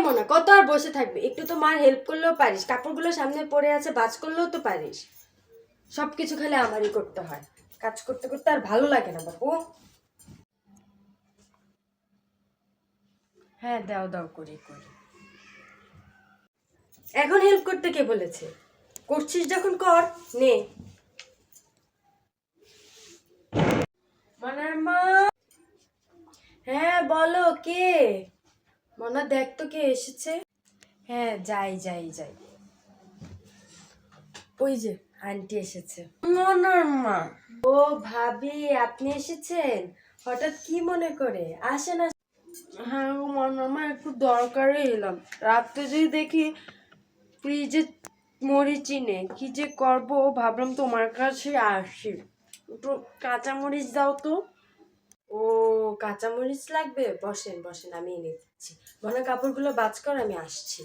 মোনা কত আর বসে থাকবে, একটু তো মার হেল্প করলেও পারিস, কাপড়গুলো সামনে পড়ে আছে বাজ করলেও তো পারিস। সবকিছু খালি আমারই করতে হয়, কাজ করতে করতে আর ভালো লাগে না বাবু। হ্যাঁ দাও দাও করি করি। এখন হেল্প করতে কে বলেছে? করছিস যখন কর নে। মনার মা। হ্যাঁ বলো কে? মনা দেখ তো কে এসেছে। হ্যাঁ যাই যাই যাই। ওই যে আন্টি এসেছে। মনার মা। ও ভাবি আপনি এসেছেন, হঠাৎ কি মনে করে? আসেন। হ্যাঁ গো মনার মা, একটু দরকারে এলাম। রাত্রে যদি দেখি ফ্রিজে মরিচই নেই, কি যে করবো ভাবলাম তোমার কাছে আসি। একটু কাঁচামরিচ দাও তো। ও কাঁচামরিচ লাগবে, বসেন বসেন আমি এনে দিচ্ছি। মনে কাপড়গুলো বাজ কর, আমি আসছি।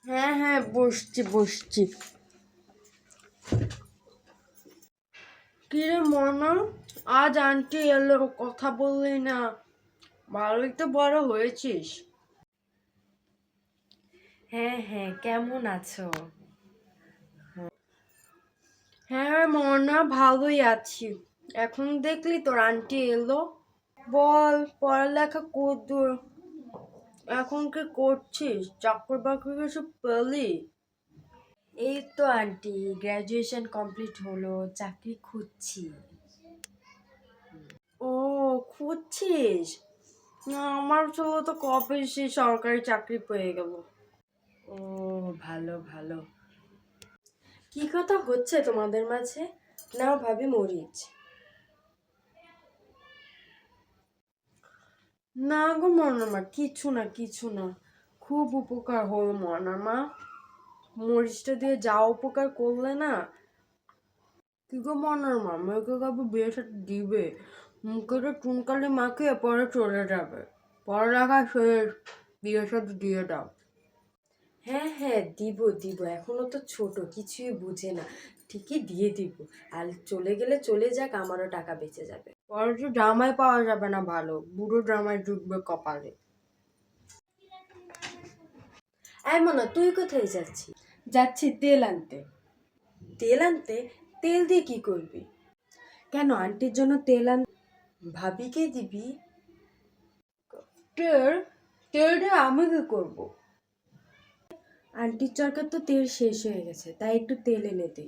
হ্যাঁ হ্যাঁ বসছি বসছি। কিরে মনা, আজ আন্টি এলো, কথা বললি না। ভালোই তো বড় হয়েছিস। হ্যাঁ হ্যাঁ কেমন আছো? হ্যাঁ মনা ভালোই আছি। এখন দেখলি তোর আন্টি এলো। বল পড়ালেখা কদ্দূর, এখন কি করছিস? চাকরি বাকরি কিছু পেলি? এই তো আন্টি গ্র্যাজুয়েশন কমপ্লিট হলো, চাকরি খুঁজছি। ও খুঁজছিস? না আমার ছেলে তো কবে সে সরকারি চাকরি পেয়ে গেল। ও ভালো ভালো। কি কথা হচ্ছে তোমাদের মাঝে? নাও ভাবি মরিচ। না গো মনামা, কিছু না কিছু না। খুব উপকার হলো মনামা, মরিচটা দিয়ে যা উপকার করলে না। কি গো মনামা, মেয়েকে কবে বিয়ে সাথে দিবে? মুখে তো চুনকালি মাখিয়ে পরে চলে যাবে। পড়ালেখা শেষ, বিয়ে সাথে দিয়ে দাও। হ্যাঁ হ্যাঁ দিব দিব, এখনো তো ছোট কিছুই বুঝে না, ঠিকই দিয়ে দিব। আর চলে গেলে চলে যাক, আমারও টাকা বেঁচে যাবে। পরে তো জামাই পাওয়া যাবে না ভালো, বুড়ো জামাই জুটবে কপালে। এমন না, তুই কোথায় যাচ্ছিস? যাচ্ছি তেল আনতে। তেল আনতে? তেল দিয়ে কি করবি? কেন আন্টির জন্য তেল আন, ভাবিকে দিবি? তেল? তেল দিয়ে আমি কি করবো? আন্টির চরকার তো তেল শেষ হয়ে গেছে, তাই একটু তেল এনে দে।